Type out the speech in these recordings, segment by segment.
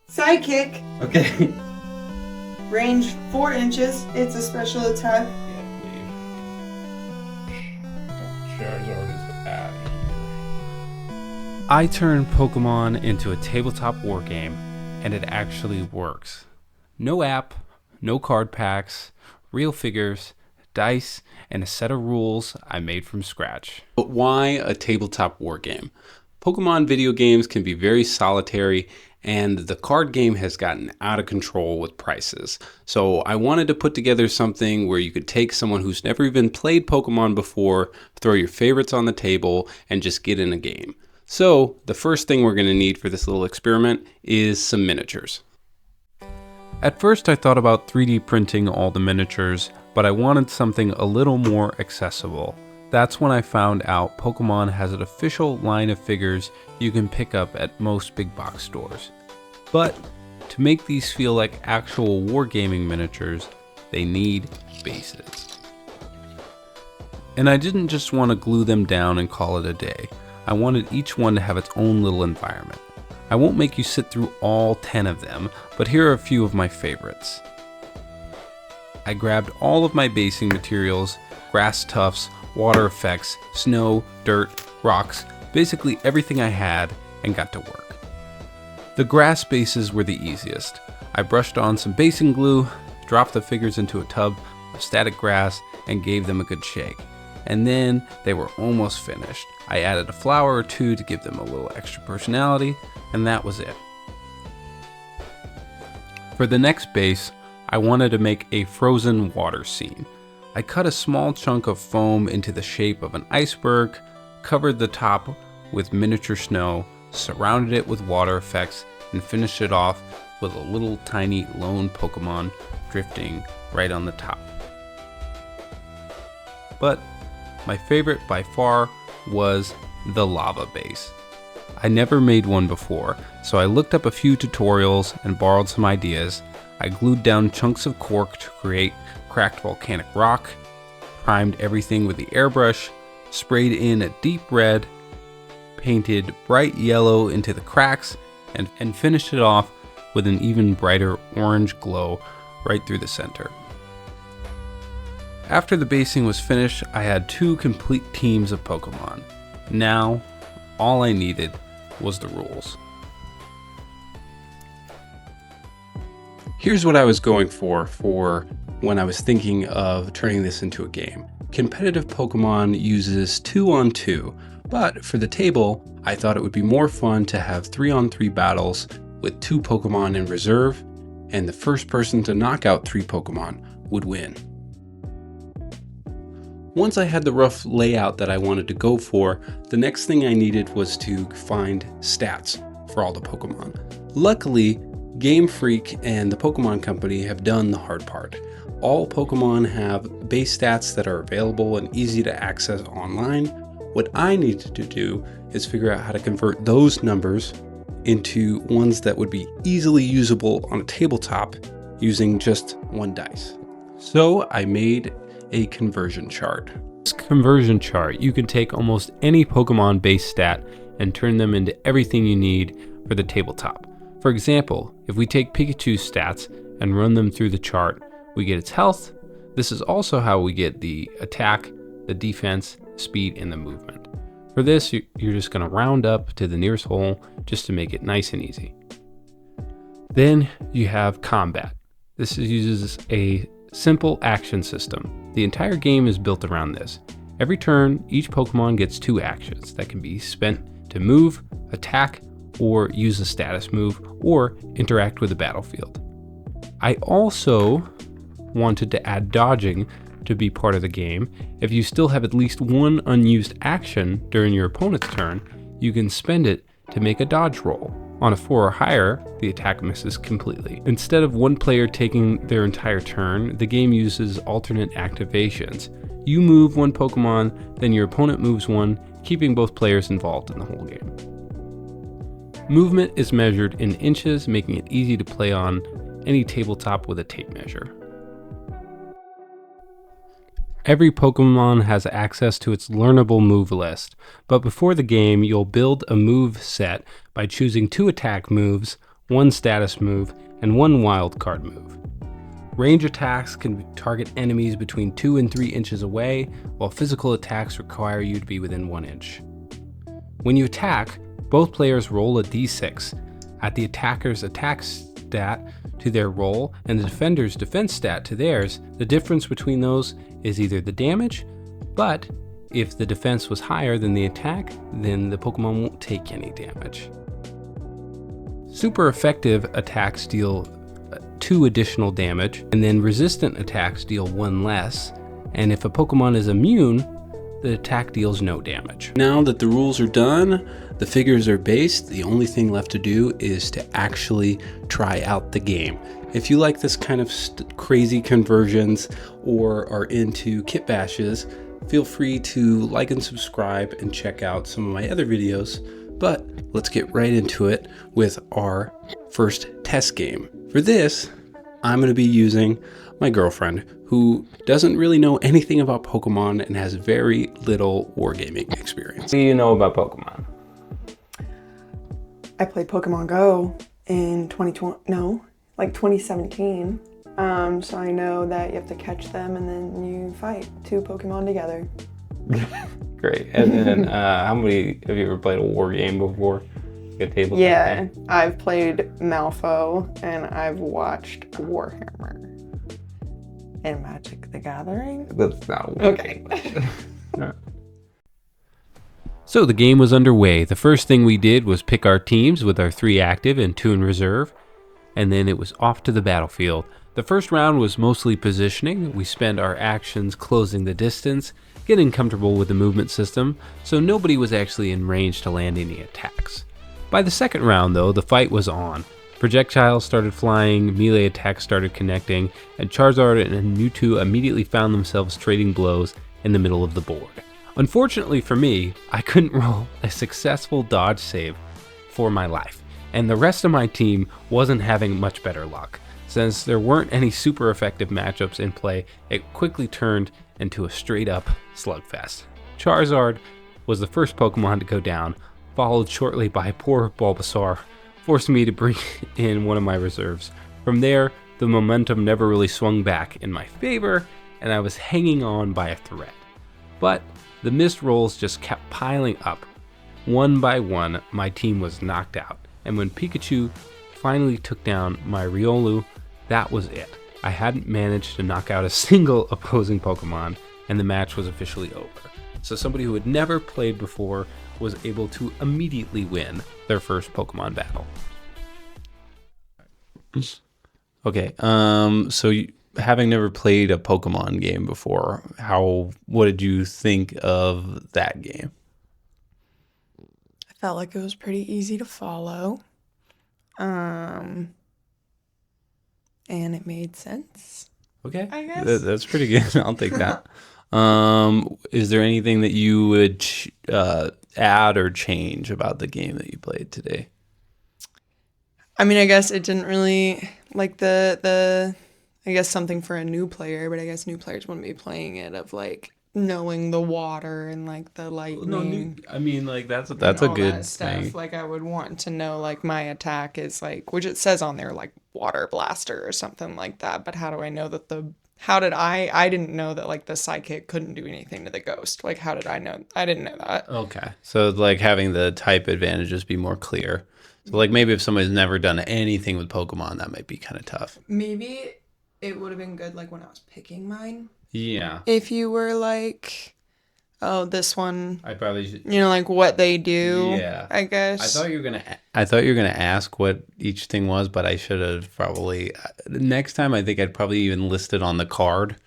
Sidekick. Okay. Range 4 inches. It's a special attack. Jazwares is out of here. I turned Pokemon into a tabletop wargame, and it actually works. No app, no card packs, real figures, dice, and a set of rules I made from scratch. But why a tabletop wargame? Pokemon video games can be very solitary, and the card game has gotten out of control with prices. So I wanted to put together something where you could take someone who's never even played Pokemon before, throw your favorites on the table, and just get in a game. So the first thing we're going to need for this little experiment is some miniatures. At first I thought about 3D printing all the miniatures, but I wanted something a little more accessible. That's when I found out Pokemon has an official line of figures you can pick up at most big box stores. But to make these feel like actual wargaming miniatures, they need bases. And I didn't just want to glue them down and call it a day. I wanted each one to have its own little environment. I won't make you sit through all 10 of them, but here are a few of my favorites. I grabbed all of my basing materials, grass tufts, water effects, snow, dirt, rocks, basically everything I had, and got to work. The grass bases were the easiest. I brushed on some basing glue, dropped the figures into a tub of static grass, and gave them a good shake. And then they were almost finished. I added a flower or two to give them a little extra personality, and that was it. For the next base, I wanted to make a frozen water scene. I cut a small chunk of foam into the shape of an iceberg, covered the top with miniature snow, surrounded it with water effects, and finished it off with a little tiny lone Pokemon drifting right on the top. But my favorite by far was the lava base. I never made one before, so I looked up a few tutorials and borrowed some ideas. I glued down chunks of cork to create cracked volcanic rock, primed everything with the airbrush, sprayed in a deep red, painted bright yellow into the cracks, and finished it off with an even brighter orange glow right through the center. After the basing was finished, I had 2 complete teams of Pokemon. Now, all I needed was the rules. Here's what I was going for when I was thinking of turning this into a game. Competitive Pokemon uses 2-on-2, but for the table, I thought it would be more fun to have 3-on-3 battles with 2 Pokemon in reserve, and the first person to knock out 3 Pokemon would win. Once I had the rough layout that I wanted to go for, the next thing I needed was to find stats for all the Pokemon. Luckily, Game Freak and the Pokemon Company have done the hard part. All Pokemon have base stats that are available and easy to access online. What I needed to do is figure out how to convert those numbers into ones that would be easily usable on a tabletop using just 1 dice. So I made a conversion chart. This conversion chart, you can take almost any Pokemon base stat and turn them into everything you need for the tabletop. For example, if we take Pikachu's stats and run them through the chart, we get its health. This is also how we get the attack, the defense, speed, and the movement. For this, you're just going to round up to the nearest hole just to make it nice and easy. Then you have combat. This uses a simple action system. The entire game is built around this. Every turn, each Pokemon gets 2 actions that can be spent to move, attack, or use a status move, or interact with the battlefield. I also wanted to add dodging to be part of the game. If you still have at least 1 unused action during your opponent's turn, you can spend it to make a dodge roll. On a 4 or higher, the attack misses completely. Instead of one player taking their entire turn, the game uses alternate activations. You move 1 Pokemon, then your opponent moves 1, keeping both players involved in the whole game. Movement is measured in inches, making it easy to play on any tabletop with a tape measure. Every Pokemon has access to its learnable move list, but before the game, you'll build a move set by choosing 2 attack moves, one status move, and one wild card move. Range attacks can target enemies between 2 and 3 inches away, while physical attacks require you to be within 1 inch. When you attack, both players roll a d6, add the attacker's attack stat to their roll and the defender's defense stat to theirs. The difference between those is either the damage, but if the defense was higher than the attack, then the Pokemon won't take any damage. Super effective attacks deal 2 additional damage, and then resistant attacks deal 1 less, and if a Pokemon is immune, the attack deals no damage. Now that the rules are done, the figures are based, the only thing left to do is to actually try out the game. If you like this kind of crazy conversions or are into kit bashes, feel free to like and subscribe and check out some of my other videos. But let's get right into it with our first test game. For this, I'm going to be using my girlfriend, who doesn't really know anything about Pokemon and has very little wargaming experience. What do you know about Pokemon? I played Pokemon Go in 2017. So I know that you have to catch them and then you fight 2 Pokemon together. Great. And then how many have you ever played a war game before? Like a tabletop game? I've played Malfo and I've watched Warhammer and Magic the Gathering. That's not a war Okay. game. So the game was underway. The first thing we did was pick our teams with our 3 active and 2 in reserve, and then it was off to the battlefield. The first round was mostly positioning. We spent our actions closing the distance, getting comfortable with the movement system, so nobody was actually in range to land any attacks. By the second round, though, the fight was on. Projectiles started flying, melee attacks started connecting, and Charizard and Mewtwo immediately found themselves trading blows in the middle of the board. Unfortunately for me, I couldn't roll a successful dodge save for my life, and the rest of my team wasn't having much better luck. Since there weren't any super effective matchups in play, it quickly turned into a straight up slugfest. Charizard was the first Pokemon to go down, followed shortly by poor Bulbasaur, forced me to bring in one of my reserves. From there, the momentum never really swung back in my favor, and I was hanging on by a thread. But the missed rolls just kept piling up. One by one, my team was knocked out, and when Pikachu finally took down my Riolu, that was it. I hadn't managed to knock out a single opposing Pokemon, and the match was officially over. So somebody who had never played before was able to immediately win their first Pokemon battle. Okay, so having never played a Pokemon game before, what did you think of that game? I felt like it was pretty easy to follow. And it made sense. Okay, I guess. that's pretty good. I'll take that. Is there anything that you would add or change about the game that you played today? I mean, I guess it didn't really like the I guess something for a new player, but I guess new players wouldn't be playing it of like knowing the water and like the lightning. I mean, like that's a all good that stuff. thing. Like I would want to know like my attack is like, which it says on there like water blaster or something like that. But how do I know that I didn't know that like the sidekick couldn't do anything to the ghost. Like how did I know? I didn't know that. Okay, so like having the type advantages be more clear. So like maybe if somebody's never done anything with Pokemon, that might be kind of tough. Maybe it would have been good like when I was picking mine. Yeah. If you were like, oh, this one, I probably should. you know, like what they do. Yeah. I guess. I thought you were gonna ask what each thing was, but I should have probably next time. I think I'd probably even listed on the card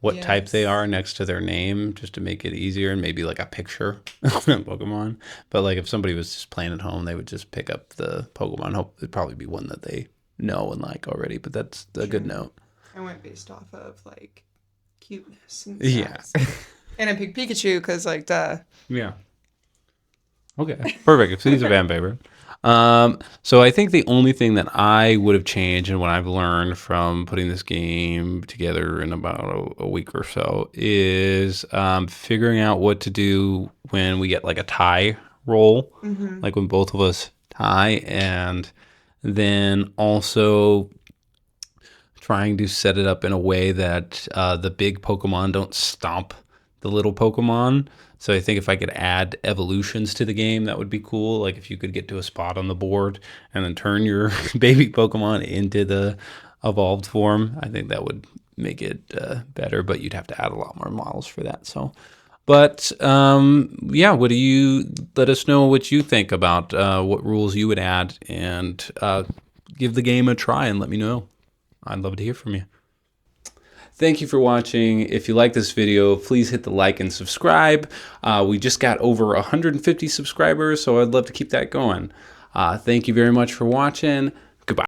what type they are next to their name, just to make it easier, and maybe like a picture of Pokemon. But like if somebody was just playing at home, they would just pick up the Pokemon. Hope it'd probably be one that they know and like already. But that's a good note. I went based off of like cuteness and size. Yeah. And I picked Pikachu because like duh. Yeah. Okay. Perfect. So he's a fan favorite. So I think the only thing that I would have changed and what I've learned from putting this game together in about a week or so is figuring out what to do when we get like a tie roll, like when both of us tie, and Then also trying to set it up in a way that the big Pokemon don't stomp the little Pokemon. So I think if I could add evolutions to the game, that would be cool. Like if you could get to a spot on the board and then turn your baby Pokemon into the evolved form, I think that would make it better, but you'd have to add a lot more models for that. So, but yeah, what do you, let us know what you think about what rules you would add, and give the game a try and let me know. I'd love to hear from you. Thank you for watching. If you like this video, please hit the like and subscribe. We just got over 150 subscribers, so I'd love to keep that going. Thank you very much for watching.